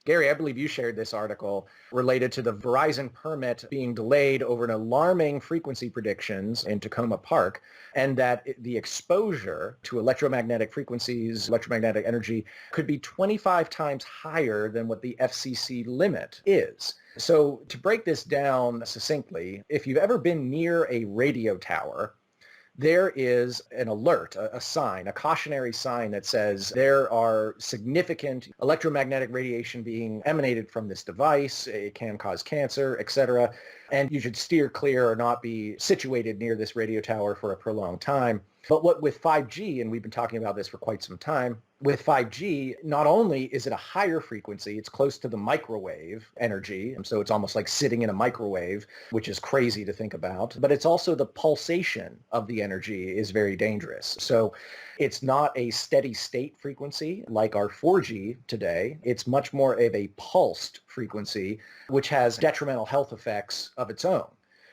Gary, I believe you shared this article related to the Verizon permit being delayed over an alarming frequency predictions in Tacoma Park, and that the exposure to electromagnetic frequencies, electromagnetic energy, could be 25 times higher than what the FCC limit is. So to break this down succinctly, if you've ever been near a radio tower, there is an alert, a sign, a cautionary sign that says there are significant electromagnetic radiation being emanated from this device. It can cause cancer, etc. And you should steer clear or not be situated near this radio tower for a prolonged time. But what with 5G, and we've been talking about this for quite some time, with 5G, not only is it a higher frequency, it's close to the microwave energy, so it's almost like sitting in a microwave, which is crazy to think about, but it's also the pulsation of the energy is very dangerous. So it's not a steady state frequency like our 4G today. It's much more of a pulsed frequency, which has detrimental health effects of its own.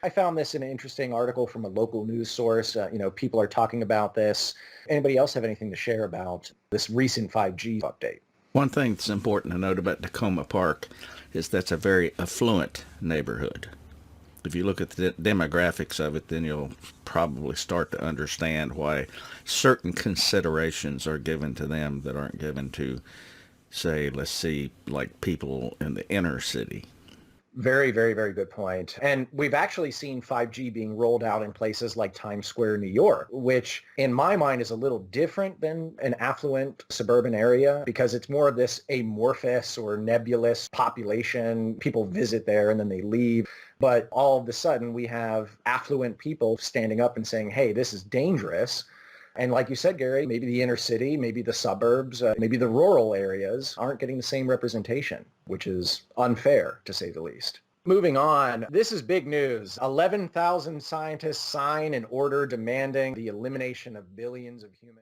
I found this in an interesting article from a local news source. People are talking about this. Anybody else have anything to share about this recent 5G update? One thing that's important to note about Tacoma Park is that's a very affluent neighborhood. If you look at the demographics of it, then you'll probably start to understand why certain considerations are given to them that aren't given to, say, let's see, like people in the inner city. Very, very, very good point. And we've actually seen 5G being rolled out in places like Times Square, New York, which in my mind is a little different than an affluent suburban area because it's more of this amorphous or nebulous population. People visit there and then they leave. But all of a sudden we have affluent people standing up and saying, hey, this is dangerous. And like you said, Gary, maybe the inner city, maybe the suburbs, maybe the rural areas aren't getting the same representation, which is unfair, to say the least. Moving on, this is big news. 11,000 scientists sign an order demanding the elimination of billions of humans.